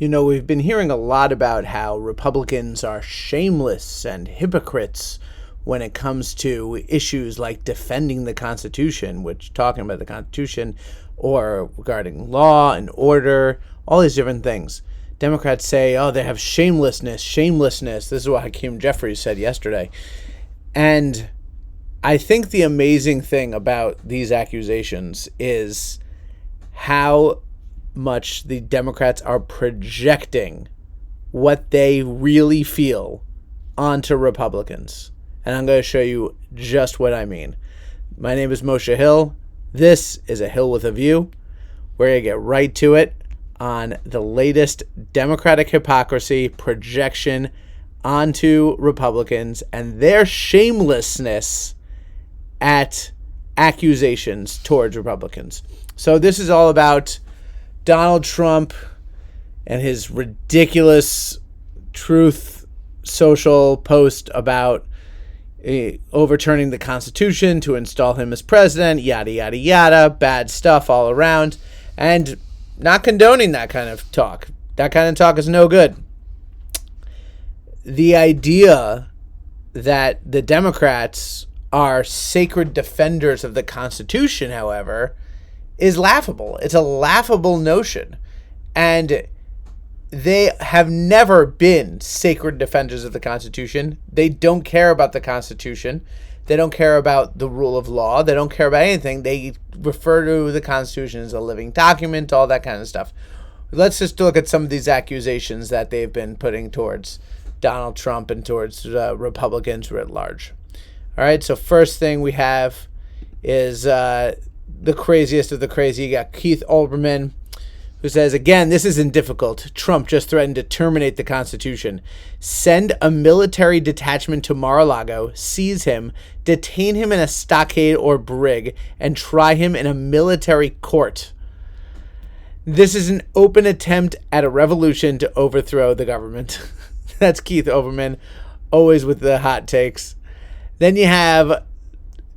We've been hearing a lot about how Republicans are shameless and hypocrites when it comes to issues like defending the Constitution, which talking about the Constitution, or regarding law and order, all these different things. Democrats say, oh, they have shamelessness. This is what Hakeem Jeffries said yesterday. And I think the amazing thing about these accusations is how much the Democrats are projecting what they really feel onto Republicans. And I'm going to show you just what I mean. My name is Moshe Hill. This is A Hill with a View. We're going to get right to it on the latest Democratic hypocrisy projection onto Republicans and their shamelessness at accusations towards Republicans. So this is all about Donald Trump and his ridiculous Truth Social post about overturning the Constitution to install him as president, yada, yada, yada, bad stuff all around, and not condoning that kind of talk. That kind of talk is no good. The idea that the Democrats are sacred defenders of the Constitution, however, is laughable. It's a laughable notion. And they have never been sacred defenders of the Constitution. They don't care about the Constitution. They don't care about the rule of law. They don't care about anything. They refer to the Constitution as a living document, all that kind of stuff. Let's just look at some of these accusations that they've been putting towards Donald Trump and towards Republicans writ large. All right, so first thing we have is the craziest of the crazy. You got Keith Olbermann, who says, again, this isn't difficult. Trump just threatened to terminate the Constitution. Send a military detachment to Mar-a-Lago, seize him, detain him in a stockade or brig, and try him in a military court. This is an open attempt at a revolution to overthrow the government. That's Keith Olbermann, always with the hot takes. Then you have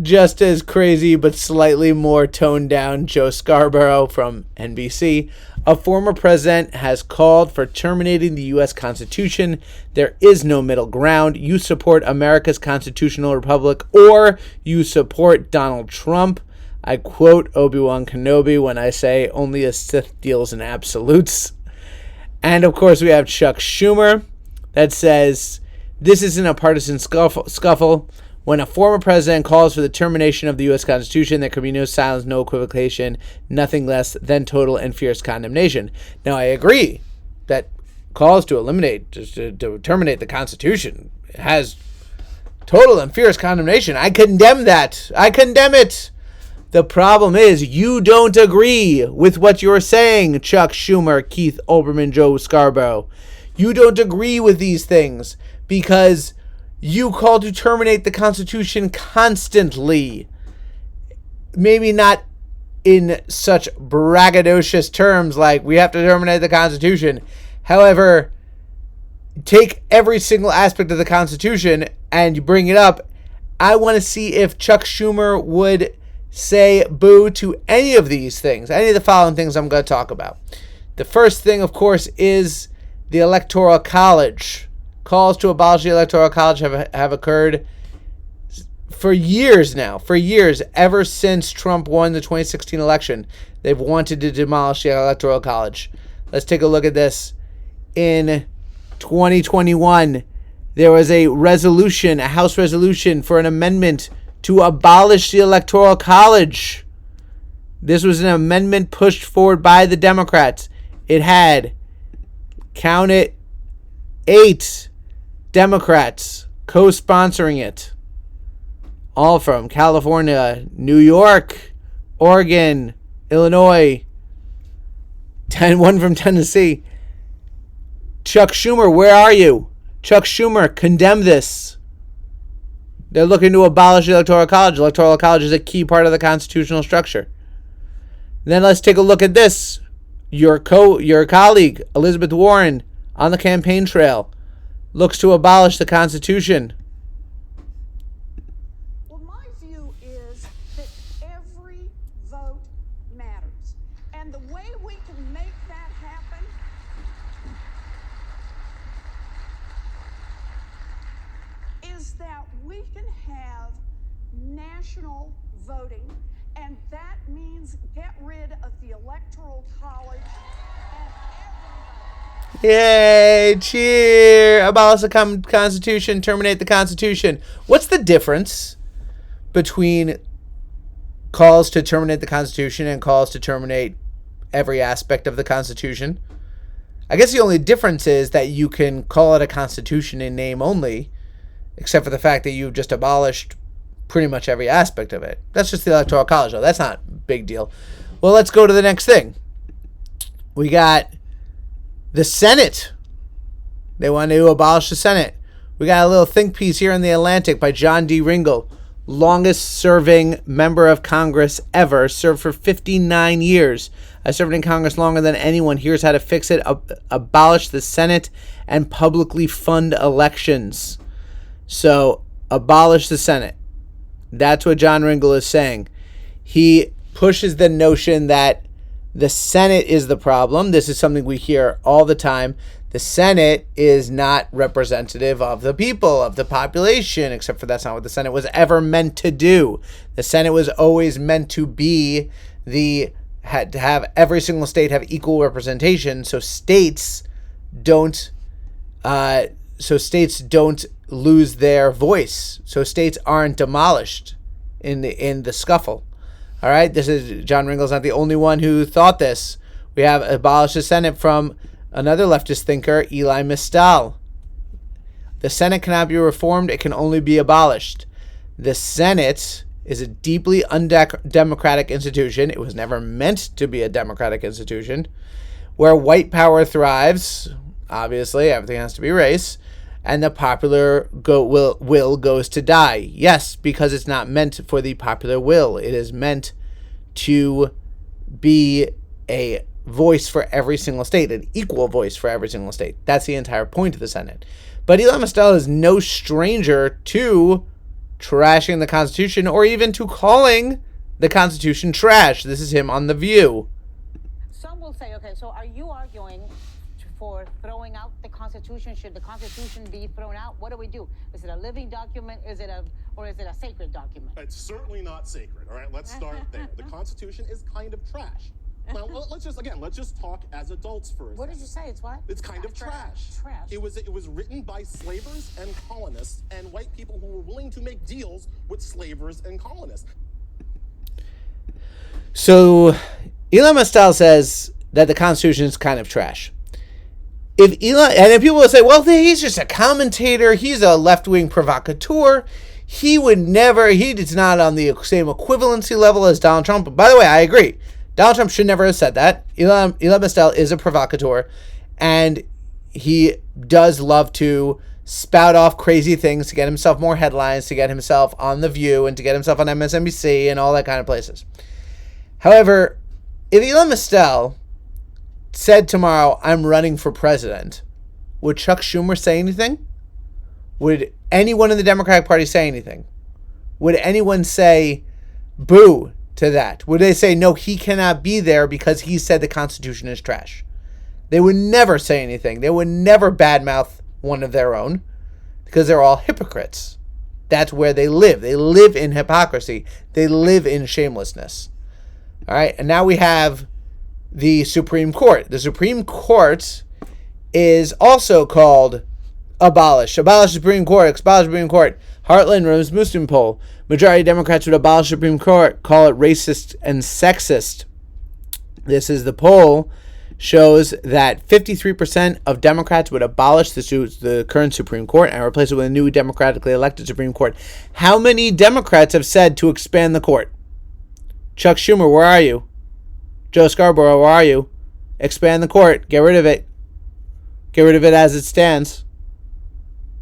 just as crazy but slightly more toned down Joe Scarborough from NBC. A former president has called for terminating the U.S. Constitution. There is no middle ground. You support America's constitutional republic or you support Donald Trump. I quote Obi-Wan Kenobi when I say only a Sith deals in absolutes. And of course we have Chuck Schumer that says this isn't a partisan scuffle. When a former president calls for the termination of the U.S. Constitution, there could be no silence, no equivocation, nothing less than total and fierce condemnation. Now, I agree that calls to eliminate, to terminate the Constitution has total and fierce condemnation. I condemn that. I condemn it. The problem is you don't agree with what you're saying, Chuck Schumer, Keith Olbermann, Joe Scarborough. You don't agree with these things because you call to terminate the Constitution constantly. Maybe not in such braggadocious terms like we have to terminate the Constitution. However, take every single aspect of the Constitution and you bring it up. I want to see if Chuck Schumer would say boo to any of these things, any of the following things I'm going to talk about. The first thing, of course, is the Electoral College. Calls to abolish the Electoral College have occurred for years now. For years, ever since Trump won the 2016 election, they've wanted to demolish the Electoral College. Let's take a look at this. In 2021, there was a resolution, a House resolution for an amendment to abolish the Electoral College. This was an amendment pushed forward by the Democrats. It had, count it, 8 Democrats co-sponsoring it. All from California, New York, Oregon, Illinois, one from Tennessee. Chuck Schumer, where are you? Chuck Schumer, condemn this. They're looking to abolish the Electoral College. The Electoral College is a key part of the constitutional structure. Then let's take a look at this. Your colleague, Elizabeth Warren, on the campaign trail, looks to abolish the Constitution. Well, my view is that every vote matters. And the way we can make that happen can have national voting, and that means get rid of the Electoral College and everybody. Yay, cheer. Abolish the Constitution, terminate the Constitution. What's the difference between calls to terminate the Constitution and calls to terminate every aspect of the Constitution? I guess the only difference is that you can call it a Constitution in name only, except for the fact that you've just abolished pretty much every aspect of it. That's just the Electoral College, though. That's not a big deal. Well, let's go to the next thing. We got the Senate. They want to abolish the Senate. We got a little think piece here in The Atlantic by John D. Ringel, longest serving member of Congress ever, served for 59 years. I served in Congress longer than anyone. Here's how to fix it. Abolish the Senate and publicly fund elections. So, abolish the Senate. That's what John Ringel is saying. He pushes the notion that the Senate is the problem. This is something we hear all the time. The Senate is not representative of the people, of the population, except for that's not what the Senate was ever meant to do. The Senate was always meant to be had to have every single state have equal representation, so states don't lose their voice. So states aren't demolished in the scuffle. All right, this is John Ringel's not the only one who thought this. We have abolished the Senate from another leftist thinker, Eli Mistal. The Senate cannot be reformed; it can only be abolished. The Senate is a deeply undemocratic institution. It was never meant to be a democratic institution. Where white power thrives, obviously, everything has to be race, and the popular will goes to die. Yes, because it's not meant for the popular will. It is meant to be a voice for every single state, an equal voice for every single state. That's the entire point of the Senate. But Elon Musk is no stranger to trashing the Constitution or even to calling the Constitution trash. This is him on The View. Some will say, okay, so are you arguing for throwing out the Constitution? Should the Constitution be thrown out? What do we do? Is it a living document? Is it a sacred document? It's certainly not sacred. All right, let's start there. The Constitution is kind of trash. Now, let's just talk as adults for a second. What did you say? It's what? It's kind of trash. Trash. It was written by slavers and colonists and white people who were willing to make deals with slavers and colonists. So, Elon Musk says that the Constitution is kind of trash. If Elon, and then people will say, well, he's just a commentator. He's a left-wing provocateur. He's not on the same equivalency level as Donald Trump. By the way, I agree. Donald Trump should never have said that. Elon Musk is a provocateur, and he does love to spout off crazy things to get himself more headlines, to get himself on The View, and to get himself on MSNBC and all that kind of places. However, if Elon Musk said tomorrow, I'm running for president, would Chuck Schumer say anything? Would anyone in the Democratic Party say anything? Would anyone say boo to that? Would they say, no, he cannot be there because he said the Constitution is trash? They would never say anything. They would never badmouth one of their own because they're all hypocrites. That's where they live. They live in hypocrisy. They live in shamelessness. All right, and now we have the Supreme Court. The Supreme Court is also called abolish. Abolish Supreme Court. Abolish Supreme Court. Heartland Rasmussen poll. Majority of Democrats would abolish Supreme Court, call it racist and sexist. This is the poll. Shows that 53% of Democrats would abolish the current Supreme Court and replace it with a new democratically elected Supreme Court. How many Democrats have said to expand the court? Chuck Schumer, where are you? Joe Scarborough, where are you? Expand the court. Get rid of it. Get rid of it as it stands.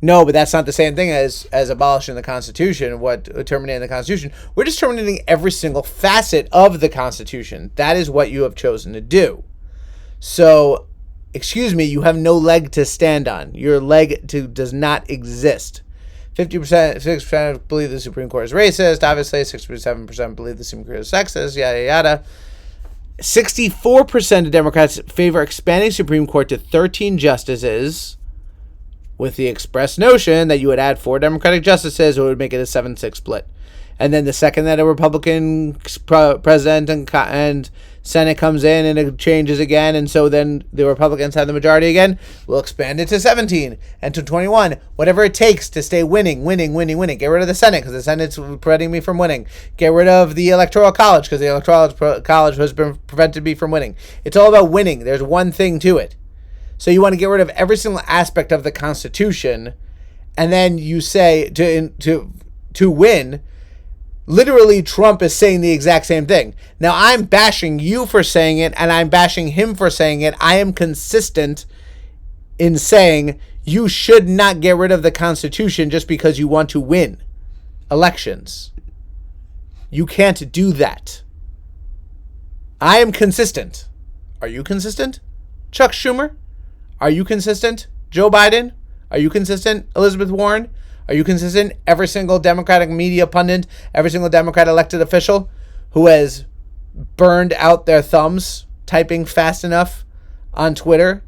No, but that's not the same thing as abolishing the Constitution, terminating the Constitution. We're just terminating every single facet of the Constitution. That is what you have chosen to do. So, excuse me, you have no leg to stand on. Your leg does not exist. 6% believe the Supreme Court is racist. Obviously, 67% believe the Supreme Court is sexist. Yada, yada. 64% of Democrats favor expanding Supreme Court to 13 justices. with the express notion that you would add 4 Democratic justices, it would make it a 7-6 split. And then the second that a Republican president and Senate comes in and it changes again, and so then the Republicans have the majority again, we'll expand it to 17 and to 21, whatever it takes to stay winning. Get rid of the Senate because the Senate's preventing me from winning. Get rid of the Electoral College because the Electoral College has been prevented me from winning. It's all about winning. There's one thing to it. So you want to get rid of every single aspect of the Constitution, and then you say to win. Literally, Trump is saying the exact same thing. Now, I'm bashing you for saying it, and I'm bashing him for saying it. I am consistent in saying you should not get rid of the Constitution just because you want to win elections. You can't do that. I am consistent. Are you consistent? Chuck Schumer? Are you consistent? Joe Biden? Are you consistent? Elizabeth Warren? Are you consistent? Every single Democratic media pundit, every single Democrat elected official who has burned out their thumbs typing fast enough on Twitter,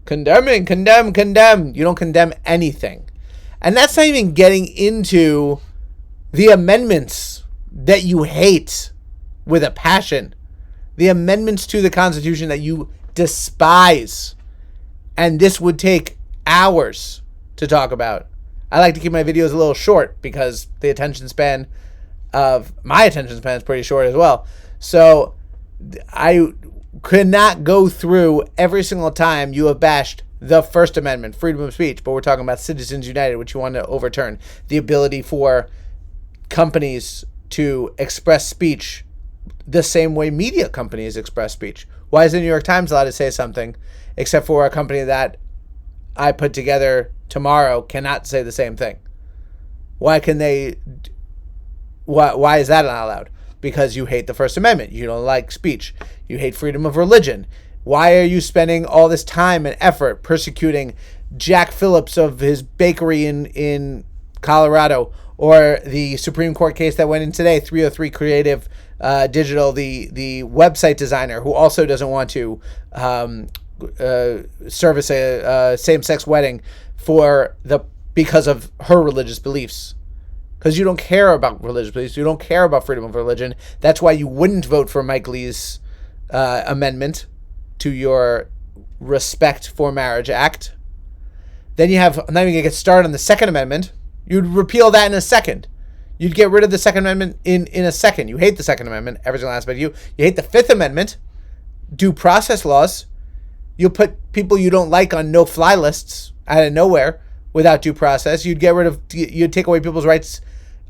condemn. You don't condemn anything. And that's not even getting into the amendments that you hate with a passion. The amendments to the Constitution that you despise. And this would take hours to talk about. I like to keep my videos a little short because my attention span is pretty short as well. So I could not go through every single time you have bashed the First Amendment, freedom of speech, but we're talking about Citizens United, which you want to overturn. The ability for companies to express speech the same way media companies express speech. Why is the New York Times allowed to say something, except for a company that I put together tomorrow cannot say the same thing? Why can they? Why is that not allowed? Because you hate the First Amendment. You don't like speech. You hate freedom of religion. Why are you spending all this time and effort persecuting Jack Phillips of his bakery in Colorado, or the Supreme Court case that went in today, 303 Creative Digital, the website designer who also doesn't want to service a same-sex wedding because of her religious beliefs? Because you don't care about religious beliefs. You don't care about freedom of religion. That's why you wouldn't vote for Mike Lee's amendment to your Respect for Marriage Act. Then you have, I'm not even going to get started on the Second Amendment. You'd repeal that in a second. You'd get rid of the Second Amendment in a second. You hate the Second Amendment, every single aspect of you. You hate the Fifth Amendment, due process laws. You'll put people you don't like on no-fly lists out of nowhere without due process. You'd take away people's rights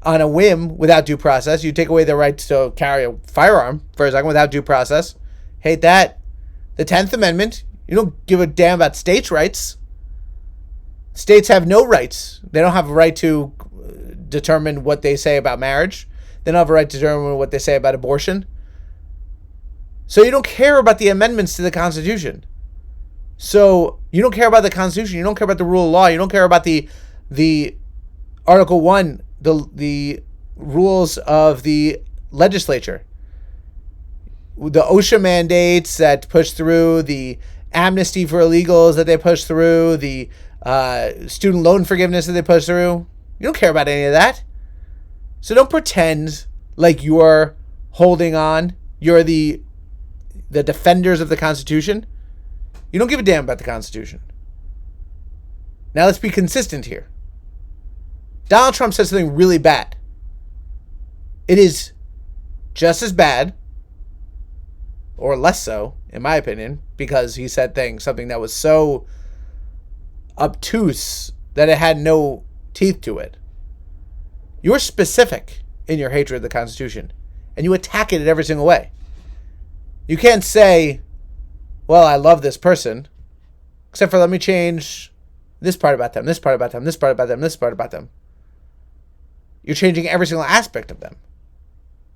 on a whim without due process. You'd take away their right to carry a firearm for a second without due process. Hate that. The 10th Amendment, you don't give a damn about states' rights. States have no rights. They don't have a right to determine what they say about marriage. They don't have a right to determine what they say about abortion. So you don't care about the amendments to the Constitution. So you don't care about the Constitution. You don't care about the rule of law. You don't care about the Article 1, the rules of the legislature. The OSHA mandates that push through, the amnesty for illegals that they push through, the student loan forgiveness that they push through. You don't care about any of that. So don't pretend like you're holding on. You're the defenders of the Constitution. You don't give a damn about the Constitution. Now let's be consistent here. Donald Trump said something really bad. It is just as bad, or less so, in my opinion, because he said something that was so obtuse that it had no teeth to it. You're specific in your hatred of the Constitution, and you attack it in every single way. You can't say, well, I love this person, except for let me change this part about them, this part about them, this part about them, this part about them. You're changing every single aspect of them.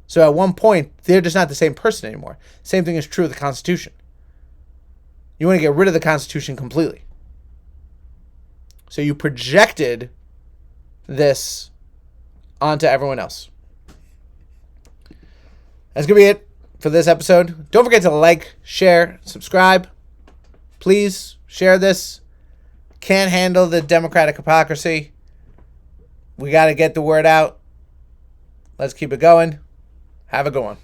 So at one point, they're just not the same person anymore. Same thing is true of the Constitution. You want to get rid of the Constitution completely. So you projected this onto everyone else. That's going to be it for this episode. Don't forget to like, share, subscribe. Please share this. can't handle the Democratic hypocrisy. We got to get the word out. Let's keep it going. Have a good one.